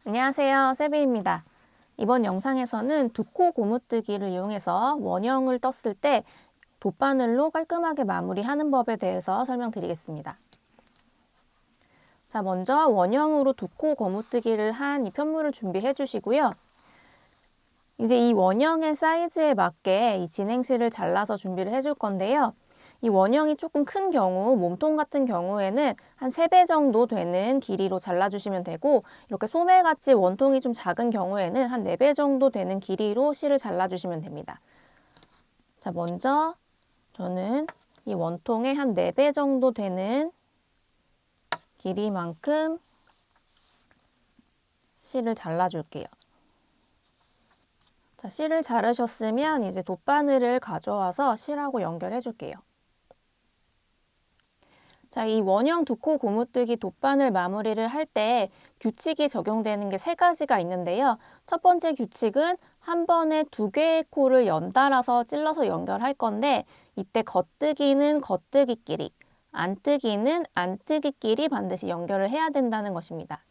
안녕하세요, 세비입니다. 이번 영상에서는 두 코 고무뜨기를 이용해서 원형을 떴을 때 돗바늘로 깔끔하게 마무리하는 법에 대해서 설명드리겠습니다. 자, 먼저 원형으로 두 코 고무뜨기를 한 이 편물을 준비해 주시고요. 이제 이 원형의 사이즈에 맞게 이 진행실을 잘라서 준비를 해줄 건데요. 이 원형이 조금 큰 경우, 몸통 같은 경우에는 한 3배 정도 되는 길이로 잘라주시면 되고, 이렇게 소매같이 원통이 좀 작은 경우에는 한 4배 정도 되는 길이로 실을 잘라주시면 됩니다. 자, 먼저 저는 이 원통에 한 4배 정도 되는 길이만큼 실을 잘라줄게요. 자, 실을 자르셨으면 이제 돗바늘을 가져와서 실하고 연결해 줄게요. 자, 이 원형 두 코 고무뜨기 돗바늘 마무리를 할 때 규칙이 적용되는 게 3가지가 있는데요. 첫 번째 규칙은 한 번에 2개의 코를 연달아서 찔러서 연결할 건데, 이때 겉뜨기는 겉뜨기끼리, 안뜨기는 안뜨기끼리 반드시 연결을 해야 된다는 것입니다.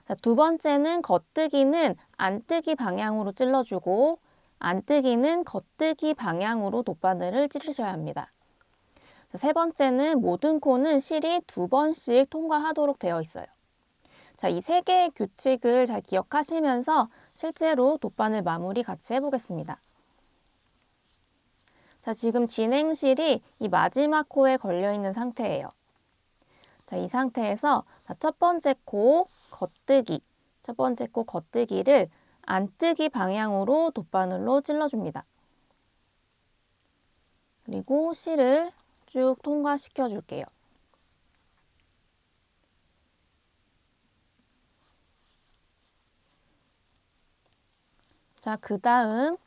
자, 두 번째는 겉뜨기는 안뜨기 방향으로 찔러주고, 안뜨기는 겉뜨기 방향으로 돗바늘을 찌르셔야 합니다. 세 번째는 모든 코는 실이 2번씩 통과하도록 되어 있어요. 자, 이 3개의 규칙을 잘 기억하시면서 실제로 돗바늘 마무리 같이 해보겠습니다. 자, 지금 진행실이 이 마지막 코에 걸려있는 상태예요. 자, 이 상태에서 첫 번째 코 겉뜨기, 첫 번째 코 겉뜨기를 안뜨기 방향으로 돗바늘로 찔러줍니다. 그리고 실을 쭉 통과시켜 줄게요. 자, 그 다음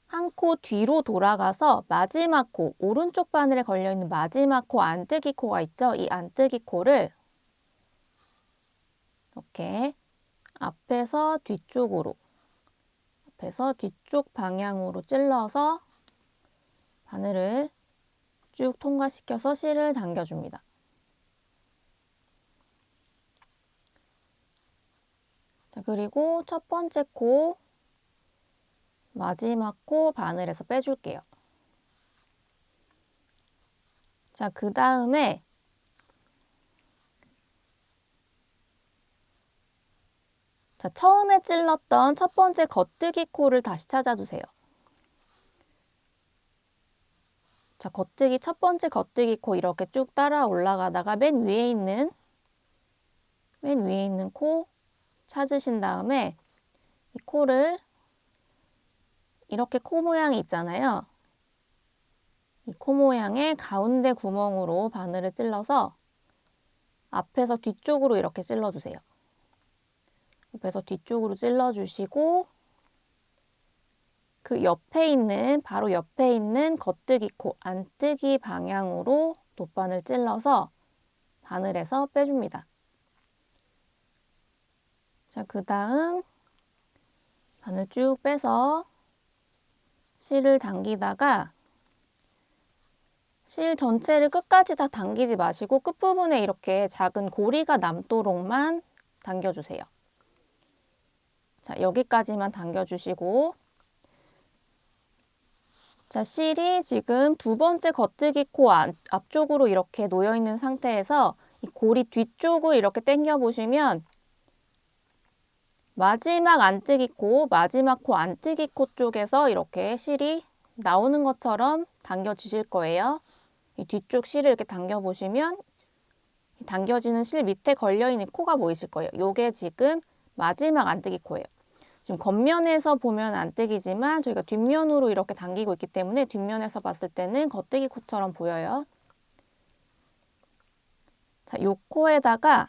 한 코 뒤로 돌아가서 마지막 코, 오른쪽 바늘에 걸려있는 마지막 코 안뜨기 코가 있죠? 이 안뜨기 코를 이렇게 앞에서 뒤쪽 방향으로 찔러서 바늘을 쭉 통과시켜서 실을 당겨줍니다. 자, 그리고 첫 번째 코, 마지막 코 바늘에서 빼줄게요. 자, 그 다음에 자, 처음에 찔렀던 첫 번째 겉뜨기 코를 다시 찾아주세요. 자, 첫 번째 겉뜨기 코 이렇게 쭉 따라 올라가다가 맨 위에 있는 코 찾으신 다음에 이 코를 이렇게 코 모양이 있잖아요. 이 코 모양의 가운데 구멍으로 바늘을 찔러서 앞에서 뒤쪽으로 이렇게 찔러주세요. 앞에서 뒤쪽으로 찔러주시고 그 바로 옆에 있는 겉뜨기 코, 안뜨기 방향으로 돗바늘 찔러서 바늘에서 빼줍니다. 자, 그 다음 바늘 쭉 빼서 실을 당기다가 실 전체를 끝까지 다 당기지 마시고 끝부분에 이렇게 작은 고리가 남도록만 당겨주세요. 자, 여기까지만 당겨주시고 자, 실이 지금 두 번째 겉뜨기 코 앞쪽으로 이렇게 놓여있는 상태에서 이 고리 뒤쪽을 이렇게 당겨 보시면 마지막 코 안뜨기 코 쪽에서 이렇게 실이 나오는 것처럼 당겨주실 거예요. 이 뒤쪽 실을 이렇게 당겨보시면 당겨지는 실 밑에 걸려있는 코가 보이실 거예요. 요게 지금 마지막 안뜨기 코예요. 지금 겉면에서 보면 안뜨기지만 저희가 뒷면으로 이렇게 당기고 있기 때문에 뒷면에서 봤을 때는 겉뜨기 코처럼 보여요. 자, 요 코에다가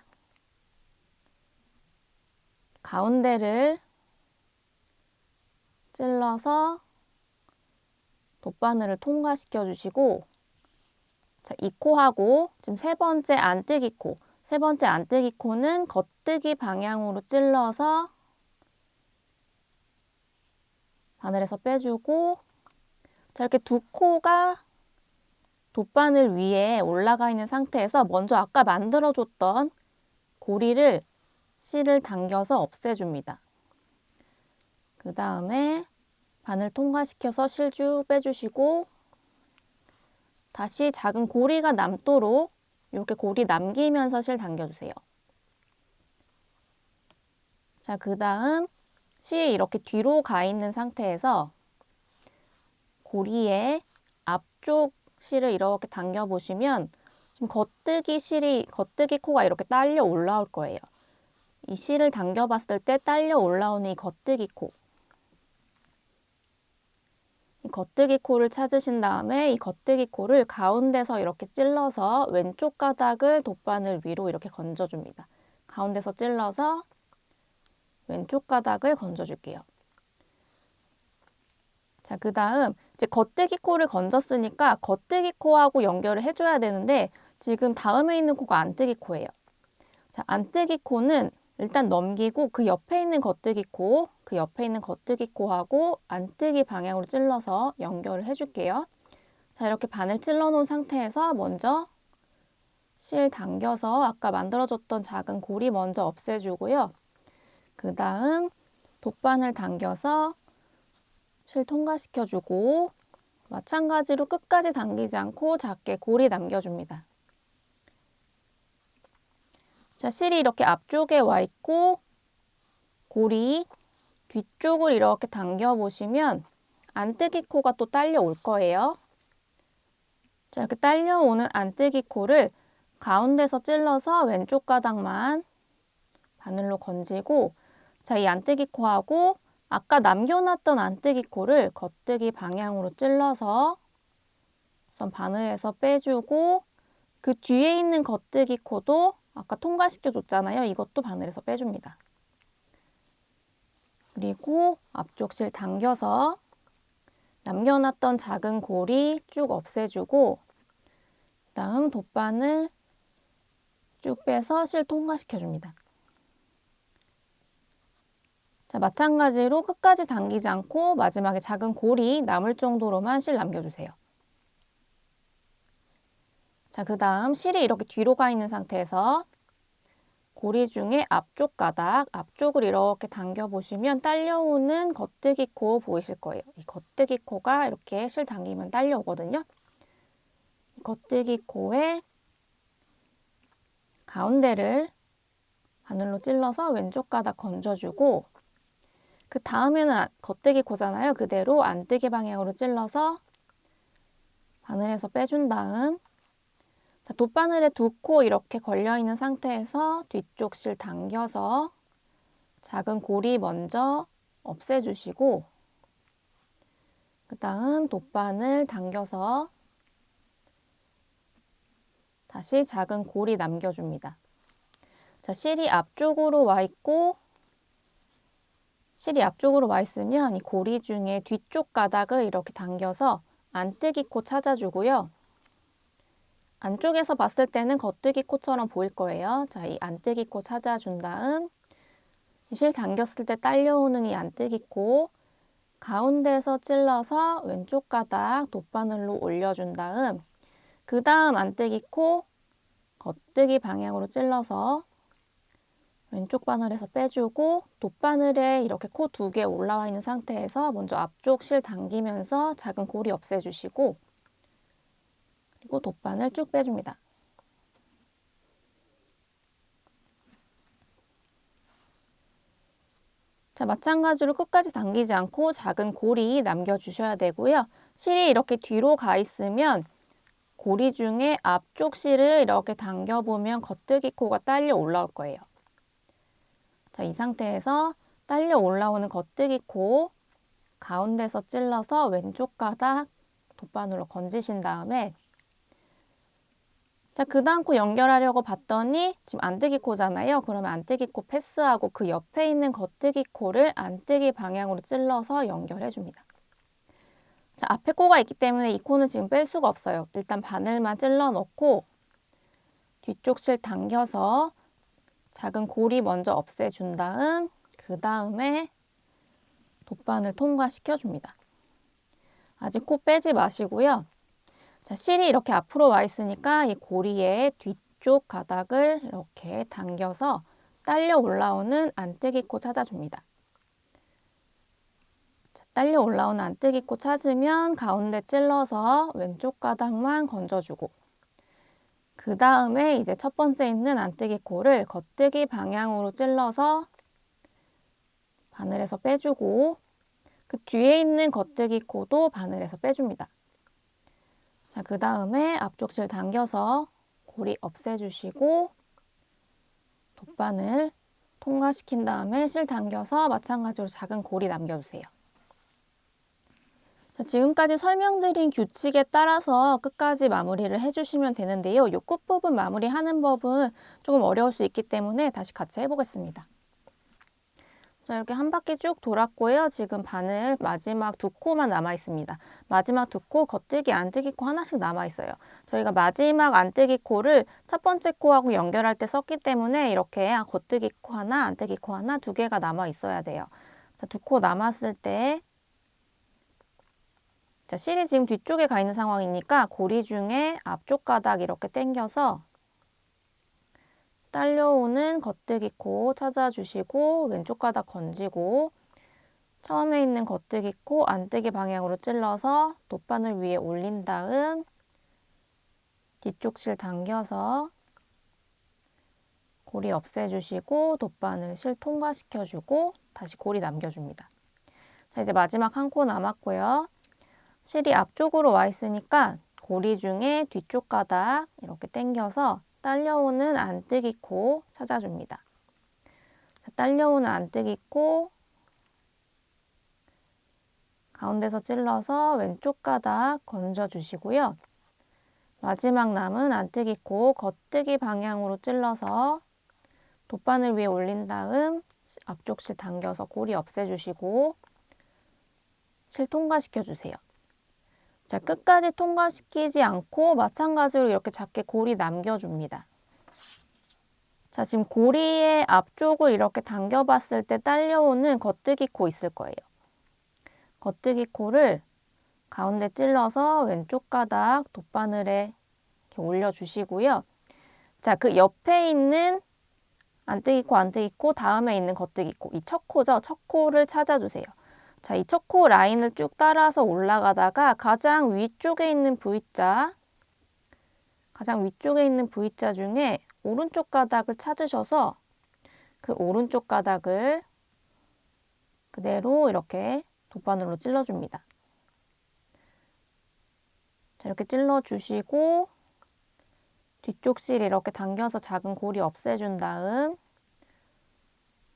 가운데를 찔러서 돗바늘을 통과시켜 주시고 자, 이 코하고 지금 세 번째 안뜨기 코는 겉뜨기 방향으로 찔러서 바늘에서 빼주고 자, 이렇게 두 코가 돗바늘 위에 올라가 있는 상태에서 먼저 아까 만들어줬던 고리를 실을 당겨서 없애줍니다. 그 다음에 바늘 통과시켜서 실 쭉 빼주시고 다시 작은 고리가 남도록 이렇게 고리 남기면서 실 당겨주세요. 자, 그 다음 실이 이렇게 뒤로 가 있는 상태에서 고리의 앞쪽 실을 이렇게 당겨 보시면 지금 겉뜨기 코가 이렇게 딸려 올라올 거예요. 이 실을 당겨 봤을 때 딸려 올라오는 이 겉뜨기 코. 이 겉뜨기 코를 찾으신 다음에 이 겉뜨기 코를 가운데서 이렇게 찔러서 왼쪽 가닥을 돗바늘 위로 이렇게 건져줍니다. 가운데서 찔러서 왼쪽 가닥을 건져줄게요. 자, 그 다음 이제 겉뜨기 코를 건졌으니까 겉뜨기 코하고 연결을 해줘야 되는데 지금 다음에 있는 코가 안뜨기 코예요. 자, 안뜨기 코는 일단 넘기고 그 옆에 있는 겉뜨기 코, 그 옆에 있는 겉뜨기 코하고 안뜨기 방향으로 찔러서 연결을 해줄게요. 자, 이렇게 바늘 찔러 놓은 상태에서 먼저 실 당겨서 아까 만들어줬던 작은 고리 먼저 없애주고요. 그 다음 돗바늘 당겨서 실 통과시켜주고 마찬가지로 끝까지 당기지 않고 작게 고리 남겨줍니다. 자, 실이 이렇게 앞쪽에 와 있고 고리 뒤쪽을 이렇게 당겨 보시면 안뜨기 코가 또 딸려 올 거예요. 자, 이렇게 딸려오는 안뜨기 코를 가운데서 찔러서 왼쪽 가닥만 바늘로 건지고 자, 이 안뜨기 코하고 아까 남겨놨던 안뜨기 코를 겉뜨기 방향으로 찔러서 우선 바늘에서 빼주고 그 뒤에 있는 겉뜨기 코도 아까 통과시켜 줬잖아요. 이것도 바늘에서 빼줍니다. 그리고 앞쪽 실 당겨서 남겨놨던 작은 고리 쭉 없애주고 그다음 돗바늘 쭉 빼서 실 통과시켜 줍니다. 자, 마찬가지로 끝까지 당기지 않고 마지막에 작은 고리 남을 정도로만 실 남겨주세요. 자, 그 다음 실이 이렇게 뒤로 가 있는 상태에서 고리 중에 앞쪽 가닥, 앞쪽을 이렇게 당겨 보시면 딸려오는 겉뜨기 코 보이실 거예요. 이 겉뜨기 코가 이렇게 실 당기면 딸려오거든요. 겉뜨기 코의 가운데를 바늘로 찔러서 왼쪽 가닥 건져주고 그 다음에는 겉뜨기 코잖아요. 그대로 안뜨기 방향으로 찔러서 바늘에서 빼준 다음 자, 돗바늘에 두 코 이렇게 걸려있는 상태에서 뒤쪽 실 당겨서 작은 고리 먼저 없애주시고 그 다음 돗바늘 당겨서 다시 작은 고리 남겨줍니다. 자, 실이 앞쪽으로 와 있고 실이 앞쪽으로 와 있으면 이 고리 중에 뒤쪽 가닥을 이렇게 당겨서 안뜨기 코 찾아주고요. 안쪽에서 봤을 때는 겉뜨기 코처럼 보일 거예요. 자, 이 안뜨기 코 찾아준 다음 실 당겼을 때 딸려오는 이 안뜨기 코 가운데서 찔러서 왼쪽 가닥 돗바늘로 올려준 다음 그 다음 안뜨기 코 겉뜨기 방향으로 찔러서 왼쪽 바늘에서 빼주고 돗바늘에 이렇게 코 두 개 올라와 있는 상태에서 먼저 앞쪽 실 당기면서 작은 고리 없애주시고 그리고 돗바늘 쭉 빼줍니다. 자, 마찬가지로 끝까지 당기지 않고 작은 고리 남겨주셔야 되고요. 실이 이렇게 뒤로 가 있으면 고리 중에 앞쪽 실을 이렇게 당겨보면 겉뜨기 코가 딸려 올라올 거예요. 자, 이 상태에서 딸려 올라오는 겉뜨기 코 가운데서 찔러서 왼쪽 가닥 돗바늘로 건지신 다음에 자, 그 다음 코 연결하려고 봤더니 지금 안뜨기 코잖아요. 그러면 안뜨기 코 패스하고 그 옆에 있는 겉뜨기 코를 안뜨기 방향으로 찔러서 연결해 줍니다. 자, 앞에 코가 있기 때문에 이 코는 지금 뺄 수가 없어요. 일단 바늘만 찔러 넣고 뒤쪽 실 당겨서 작은 고리 먼저 없애준 다음 그 다음에 돗바늘 통과시켜 줍니다. 아직 코 빼지 마시고요. 자, 실이 이렇게 앞으로 와 있으니까 이 고리의 뒤쪽 가닥을 이렇게 당겨서 딸려 올라오는 안뜨기 코 찾아줍니다. 자, 딸려 올라오는 안뜨기 코 찾으면 가운데 찔러서 왼쪽 가닥만 건져주고, 그 다음에 이제 첫 번째 있는 안뜨기 코를 겉뜨기 방향으로 찔러서 바늘에서 빼주고, 그 뒤에 있는 겉뜨기 코도 바늘에서 빼줍니다. 자, 그 다음에 앞쪽 실 당겨서 고리 없애주시고 돗바늘 통과시킨 다음에 실 당겨서 마찬가지로 작은 고리 남겨주세요. 자, 지금까지 설명드린 규칙에 따라서 끝까지 마무리를 해주시면 되는데요. 이 끝부분 마무리하는 법은 조금 어려울 수 있기 때문에 다시 같이 해보겠습니다. 자, 이렇게 한 바퀴 쭉 돌았고요. 지금 바늘 마지막 두 코만 남아 있습니다. 마지막 두 코 겉뜨기 안뜨기 코 하나씩 남아 있어요. 저희가 마지막 안뜨기 코를 첫 번째 코하고 연결할 때 썼기 때문에 이렇게 겉뜨기 코 하나, 안뜨기 코 하나 두 개가 남아 있어야 돼요. 자, 두 코 남았을 때 자, 실이 지금 뒤쪽에 가 있는 상황이니까 고리 중에 앞쪽 가닥 이렇게 당겨서 딸려오는 겉뜨기 코 찾아주시고 왼쪽 가닥 건지고 처음에 있는 겉뜨기 코 안뜨기 방향으로 찔러서 돗바늘 위에 올린 다음 뒤쪽 실 당겨서 고리 없애주시고 돗바늘 실 통과시켜주고 다시 고리 남겨줍니다. 자, 이제 마지막 한 코 남았고요. 실이 앞쪽으로 와 있으니까 고리 중에 뒤쪽 가닥 이렇게 당겨서 딸려오는 안뜨기 코 찾아줍니다. 자, 딸려오는 안뜨기 코 가운데서 찔러서 왼쪽 가닥 건져주시고요. 마지막 남은 안뜨기 코 겉뜨기 방향으로 찔러서 돗바늘 위에 올린 다음 앞쪽 실 당겨서 고리 없애주시고 실 통과시켜주세요. 자, 끝까지 통과시키지 않고 마찬가지로 이렇게 작게 고리 남겨줍니다. 자, 지금 고리의 앞쪽을 이렇게 당겨봤을 때 딸려오는 겉뜨기 코 있을 거예요. 겉뜨기 코를 가운데 찔러서 왼쪽 가닥 돗바늘에 이렇게 올려주시고요. 자, 그 옆에 있는 안뜨기 코, 다음에 있는 겉뜨기 코, 이 첫 코죠. 첫 코를 찾아주세요. 자, 이 첫 코 라인을 쭉 따라서 올라가다가 가장 위쪽에 있는 V자 중에 오른쪽 가닥을 찾으셔서 그 오른쪽 가닥을 그대로 이렇게 돗바늘로 찔러줍니다. 자, 이렇게 찔러주시고 뒤쪽 실 이렇게 당겨서 작은 고리 없애준 다음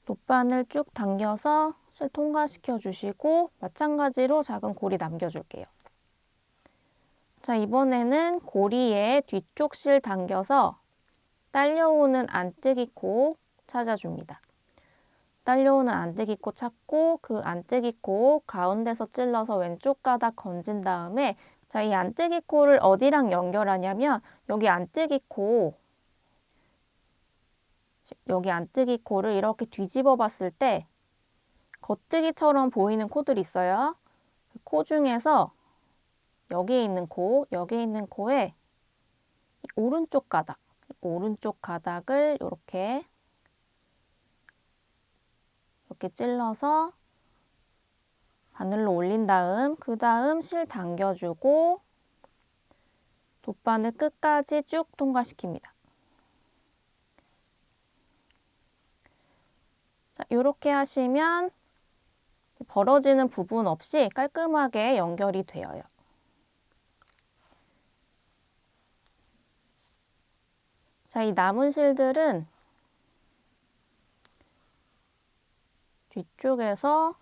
돗바늘 쭉 당겨서 실 통과시켜 주시고 마찬가지로 작은 고리 남겨줄게요. 자, 이번에는 고리에 뒤쪽 실 당겨서 딸려오는 안뜨기 코 찾아줍니다. 딸려오는 안뜨기 코 찾고 그 안뜨기 코 가운데서 찔러서 왼쪽 가닥 건진 다음에 자, 이 안뜨기 코를 어디랑 연결하냐면 여기 안뜨기 코를 이렇게 뒤집어 봤을 때 겉뜨기처럼 보이는 코들이 있어요. 그 코 중에서 여기에 있는 코에 오른쪽 가닥을 이렇게 찔러서 바늘로 올린 다음 그 다음 실 당겨주고 돗바늘 끝까지 쭉 통과시킵니다. 자, 이렇게 하시면 벌어지는 부분 없이 깔끔하게 연결이 되어요. 자, 이 남은 실들은 뒤쪽에서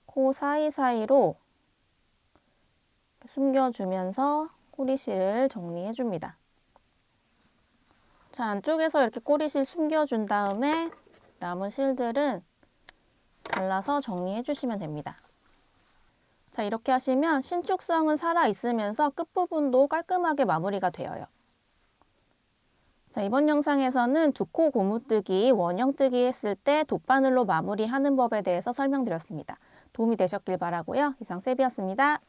코 사이사이로 숨겨주면서 꼬리실을 정리해줍니다. 자, 안쪽에서 이렇게 꼬리실 숨겨준 다음에 남은 실들은 잘라서 정리해주시면 됩니다. 자, 이렇게 하시면 신축성은 살아있으면서 끝부분도 깔끔하게 마무리가 되어요. 자, 이번 영상에서는 두 코 고무뜨기, 원형뜨기 했을 때 돗바늘로 마무리하는 법에 대해서 설명드렸습니다. 도움이 되셨길 바라고요. 이상 세비였습니다.